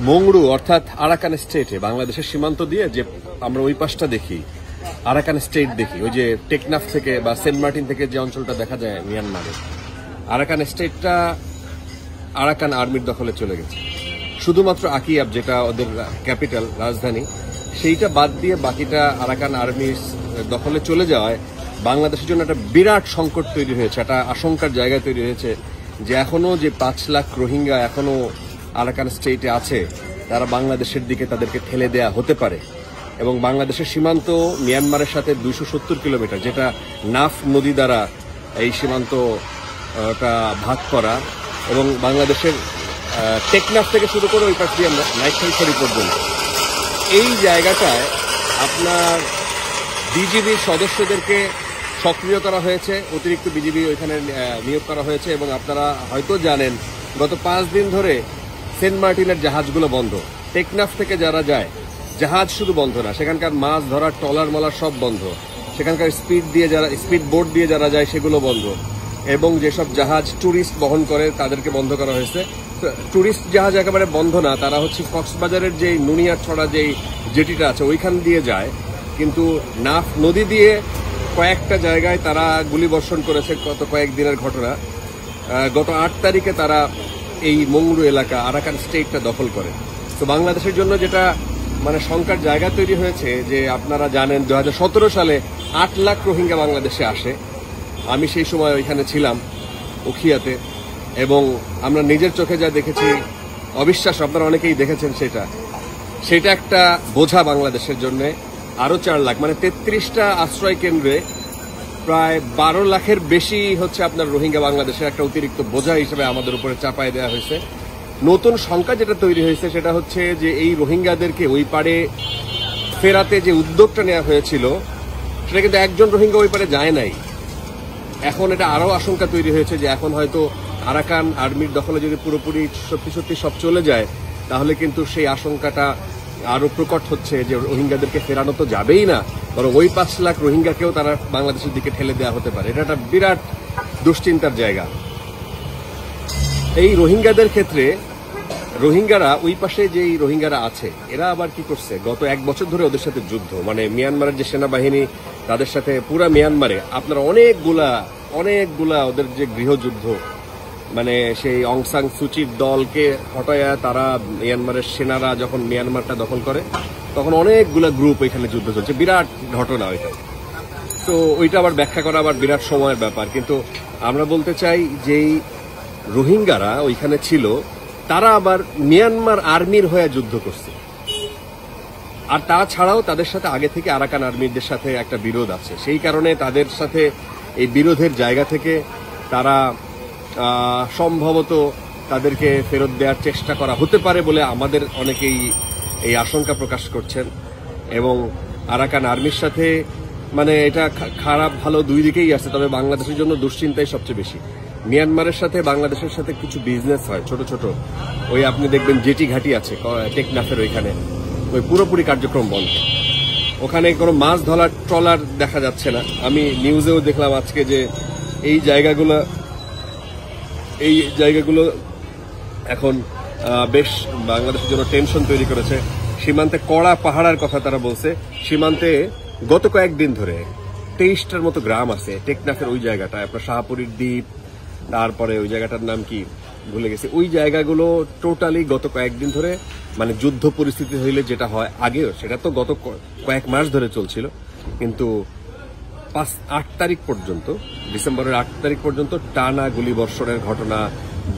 মংড়ু অর্থাৎ আরাকান স্টেটে বাংলাদেশের সীমান্ত দিয়ে যে আমরা ওই পাশটা দেখি, আরাকান স্টেট দেখি, ওই যে টেকনাফ থেকে বা সেন্ট মার্টিন থেকে যে অঞ্চলটা দেখা যায় মিয়ানমারে, আরাকান স্টেটটা আরাকান আর্মির দখলে চলে গেছে। শুধুমাত্র আকিয়াব, যেটা ওদের ক্যাপিটাল রাজধানী, সেইটা বাদ দিয়ে বাকিটা আরাকান আর্মির দখলে চলে যাওয়ায় বাংলাদেশের জন্য একটা বিরাট সংকট তৈরি হয়েছে, একটা আশঙ্কার জায়গা তৈরি হয়েছে যে এখনো যে 5 লাখ রোহিঙ্গা এখনো আরাকান স্টেটে আছে, তারা বাংলাদেশের দিকে তাদেরকে ঠেলে দেয়া হতে পারে। এবং বাংলাদেশের সীমান্ত মিয়ানমারের সাথে 270 কিলোমিটার, যেটা নাফ নদী দ্বারা এই সীমান্তটা ভাগ করা, এবং বাংলাদেশের টেকনাফ থেকে শুরু করে ওই পাশ দিয়ে আমরা নাইখাইছড়ি পর্যন্ত এই জায়গাটায় আপনার বিজিবির সদস্যদেরকে সক্রিয় করা হয়েছে, অতিরিক্ত বিজিবি ওইখানে নিয়োগ করা হয়েছে। এবং আপনারা হয়তো জানেন গত 5 দিন ধরে সেন্ট মার্টিনের জাহাজগুলো বন্ধ। টেকনাফ থেকে যারা যায় জাহাজ শুধু বন্ধ না, সেখানকার মাছ ধরার ট্রলার মলার সব বন্ধ, সেখানকার স্পিড বোট দিয়ে যারা যায় সেগুলো বন্ধ, এবং যেসব জাহাজ ট্যুরিস্ট বহন করে তাদেরকে বন্ধ করা হয়েছে। ট্যুরিস্ট জাহাজ একেবারে বন্ধ না, তারা হচ্ছে কক্সবাজারের যেই নুনিয়ারছড়া যেই জেটিটা আছে ওইখান দিয়ে যায়, কিন্তু নাফ নদী দিয়ে কয়েকটা জায়গায় তারা গুলিবর্ষণ করেছে। গত কয়েকদিনের ঘটনা, গত 8 তারিখে তারা এই মংড়ু এলাকা আরাকান স্টেটটা দখল করে। তো বাংলাদেশের জন্য যেটা মানে শঙ্কার জায়গা তৈরি হয়েছে যে আপনারা জানেন 2017 সালে 8 লাখ রোহিঙ্গা বাংলাদেশে আসে। আমি সেই সময় ওইখানে ছিলাম উখিয়াতে, এবং আমরা নিজের চোখে যা দেখেছি অবিশ্বাস্য, আপনারা অনেকেই দেখেছেন। সেটা একটা বোঝা বাংলাদেশের জন্য। আরো 4 লাখ মানে 33টা আশ্রয় কেন্দ্রে প্রায় 12 লাখের বেশি হচ্ছে আপনার রোহিঙ্গা বাংলাদেশের একটা অতিরিক্ত বোঝা হিসেবে আমাদের উপরে চাপায় দেওয়া হয়েছে। নতুন সংখ্যা যেটা তৈরি হয়েছে সেটা হচ্ছে যে এই রোহিঙ্গাদেরকে ওই পারে ফেরাতে যে উদ্যোগটা নেওয়া হয়েছিল সেটা কিন্তু একজন রোহিঙ্গা ওই পারে যায় নাই। এখন এটা আরো আশঙ্কা তৈরি হয়েছে যে এখন হয়তো আরাকান আর্মির দখলে যদি পুরোপুরি সত্যি সব চলে যায়, তাহলে কিন্তু সেই আশঙ্কাটা আরো প্রকট হচ্ছে যে রোহিঙ্গাদেরকে ফেরানো তো যাবেই না, বরং ওই 5 লাখ রোহিঙ্গাকেও তারা বাংলাদেশের দিকে ঠেলে দেওয়া হতে পারে। এটা একটা বিরাট দুশ্চিন্তার জায়গা। এই রোহিঙ্গাদের ক্ষেত্রে রোহিঙ্গারা ওই পাশে যেই রোহিঙ্গারা আছে এরা আবার কি করছে, গত 1 বছর ধরে ওদের সাথে যুদ্ধ, মানে মিয়ানমারের যে সেনাবাহিনী তাদের সাথে পুরা মিয়ানমারে আপনার অনেকগুলা ওদের যে গৃহযুদ্ধ, মানে সেই অং সান সুচির দলকে হটায়া তারা মিয়ানমারের সেনারা যখন মিয়ানমারটা দখল করে তখন অনেকগুলা গ্রুপ ওইখানে যুদ্ধ চলছে, বিরাট ঘটনা ওইটা। তো ওইটা আবার ব্যাখ্যা করা আবার বিরাট সময়ের ব্যাপার। কিন্তু আমরা বলতে চাই যেই রোহিঙ্গারা ওইখানে ছিল তারা আবার মিয়ানমার আর্মির হয়ে যুদ্ধ করছে। আর তাছাড়াও তাদের সাথে আগে থেকে আরাকান আর্মিদের সাথে একটা বিরোধ আছে, সেই কারণে তাদের সাথে এই বিরোধের জায়গা থেকে তারা সম্ভবত তাদেরকে ফেরত দেওয়ার চেষ্টা করা হতে পারে বলে আমাদের অনেকেই এই আশঙ্কা প্রকাশ করছেন। এবং আরাকান আর্মির সাথে মানে এটা খারাপ ভালো দুই দিকেই আছে, তবে বাংলাদেশের জন্য দুশ্চিন্তাই সবচেয়ে বেশি। মিয়ানমারের সাথে বাংলাদেশের সাথে কিছু বিজনেস হয় ছোট ছোট, ওই আপনি দেখবেন জেটি ঘাটি আছে টেকনাফের ওইখানে, ওই পুরোপুরি কার্যক্রম বন্ধ। ওখানে কোনো মাছ ধরার ট্রলার দেখা যাচ্ছে না। আমি নিউজেও দেখলাম আজকে যে এই জায়গাগুলো এখন বেশ বাংলাদেশের জন্য টেনশন তৈরি করেছে। সীমান্তে কড়া পাহারার কথা তারা বলছে। সীমান্তে গত কয়েকদিন ধরে 23টার মতো গ্রাম আছে টেকনাফের ওই জায়গাটা, আপনার শাহপুরীর দ্বীপ, তারপরে ওই জায়গাটার নাম কি ভুলে গেছি, ওই জায়গাগুলো টোটালি গত কয়েকদিন ধরে মানে যুদ্ধ পরিস্থিতি হইলে যেটা হয় আগেও, সেটা তো গত কয়েক মাস ধরে চলছিল, কিন্তু 8 তারিখ পর্যন্ত, ডিসেম্বরের 8 তারিখ পর্যন্ত টানা গুলিবর্ষণের ঘটনা,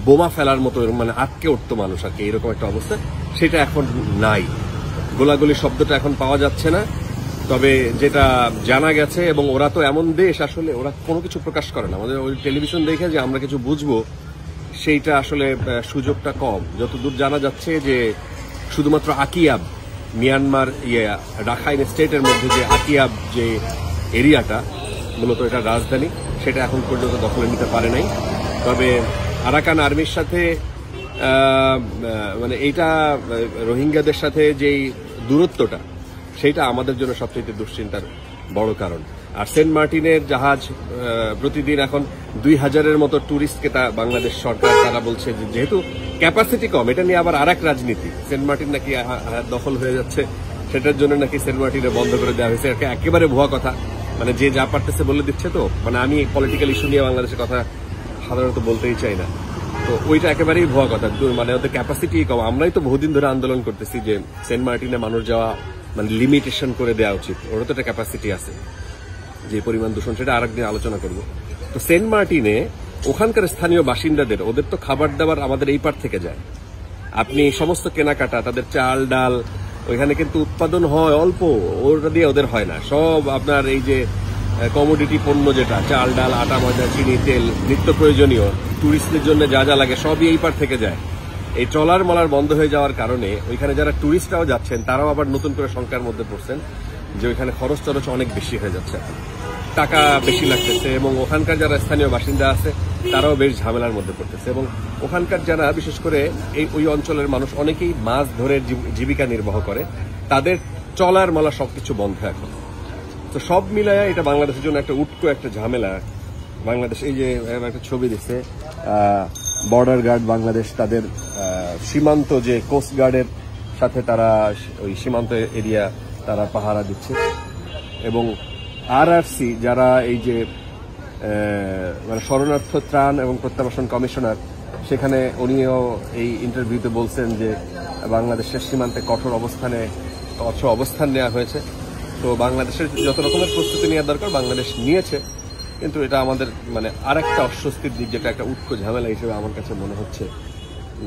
বোমা ফেলার মতো মানে আটকে উঠতো মানুষ আর কি, এরকম একটা অবস্থা সেটা এখন নাই। গোলাগুলি শব্দটা এখন পাওয়া যাচ্ছে না। তবে যেটা জানা গেছে, এবং ওরা তো এমন দেশ আসলে ওরা কোনো কিছু প্রকাশ করে না, আমাদের ওই টেলিভিশন দেখে যে আমরা কিছু বুঝবো সেইটা আসলে সুযোগটা কম। যতদূর জানা যাচ্ছে যে শুধুমাত্র আকিয়াব, মিয়ানমার রাখাইন স্টেটের মধ্যে যে আকিয়াব যে এরিয়াটা মূলত এটা রাজধানী, সেটা এখন পর্যন্ত দখলে নিতে পারে নাই। তবে আরাকান আর্মির সাথে মানে এইটা রোহিঙ্গাদের সাথে যেই দূরত্বটা, সেইটা আমাদের জন্য সবচেয়ে দুশ্চিন্তার বড় কারণ। আর সেন্ট মার্টিনের জাহাজ প্রতিদিন এখন 2000-এর মতো ট্যুরিস্টকে বাংলাদেশ সরকার তারা বলছে যে যেহেতু ক্যাপাসিটি কম, এটা নিয়ে আবার আরেক রাজনীতি, সেন্ট মার্টিন নাকি দখল হয়ে যাচ্ছে, সেটার জন্য নাকি সেন্ট মার্টিনে বন্ধ করে দেওয়া হয়েছে। একেবারে ভুয়া কথা, মানে যে যা পারতেছে বলে দিচ্ছে। তো মানে আমি পলিটিক্যাল ইস্যু নিয়ে বাংলাদেশের কথা সাধারণত বলতেই চাই না, তো ওইটা একেবারেই ভুয়া কথা। মানে ওদের ক্যাপাসিটি কম। আমরাই তো বহুদিন ধরে আন্দোলন করতেছি যে সেন্ট মার্টিনে মানুষ যাওয়া মানে লিমিটেশন করে দেওয়া উচিত, ওরা তো একটা ক্যাপাসিটি আছে, যে পরিমাণ দূষণ সেটা আরেকদিন আলোচনা করব। তো সেন্ট মার্টিনে ওখানকার স্থানীয় বাসিন্দাদের, ওদের তো খাবার দাবার আমাদের এই পার থেকে যায়, আপনি সমস্ত কেনাকাটা, তাদের চাল ডাল ওইখানে কিন্তু উৎপাদন হয় অল্প, ওটা দিয়ে ওদের হয় না। সব আপনার এই যে কমোডিটি পণ্য যেটা চাল ডাল আটা ময়দা চিনি তেল নিত্য প্রয়োজনীয় ট্যুরিস্টদের জন্য যা যা লাগে সবই এই পার থেকে যায়। এই ট্রলার মলার বন্ধ হয়ে যাওয়ার কারণে ওইখানে যারা ট্যুরিস্টরাও যাচ্ছেন তারাও আবার নতুন করে শঙ্কার মধ্যে পড়ছেন যে ওইখানে খরচ টরচ অনেক বেশি হয়ে যাচ্ছে, টাকা বেশি লাগতেছে, এবং ওখানকার যারা স্থানীয় বাসিন্দা আছে তারাও বেশ ঝামেলার মধ্যে পড়তেছে। এবং ওখানকার যারা বিশেষ করে ওই অঞ্চলের মানুষ অনেকেই মাছ ধরে জীবিকা নির্বাহ করে, তাদের চলার মলা সবকিছু বন্ধ এখন। তো সব মিলায় এটা বাংলাদেশের জন্য একটা উটকো একটা ঝামেলা। বাংলাদেশ এই যে একটা ছবি দিচ্ছে, বর্ডার গার্ড বাংলাদেশ তাদের সীমান্ত যে কোস্ট গার্ডের সাথে তারা ওই সীমান্ত এরিয়া তারা পাহারা দিচ্ছে, এবং আরআরসি যারা এই যে মানে শরণার্থ ত্রাণ এবং প্রত্যাবাসন কমিশনার, সেখানে উনিও এই ইন্টারভিউতে বলছেন যে বাংলাদেশের সীমান্তে কঠোর অবস্থান নেওয়া হয়েছে। তো বাংলাদেশের যত রকমের প্রস্তুতি নেওয়া দরকার বাংলাদেশ নিয়েছে, কিন্তু এটা আমাদের মানে আরেকটা অস্বস্তির দিক, যেটা একটা উটকো ঝামেলা হিসেবে আমার কাছে মনে হচ্ছে,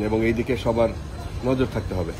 এবং এই দিকে সবার নজর থাকতে হবে।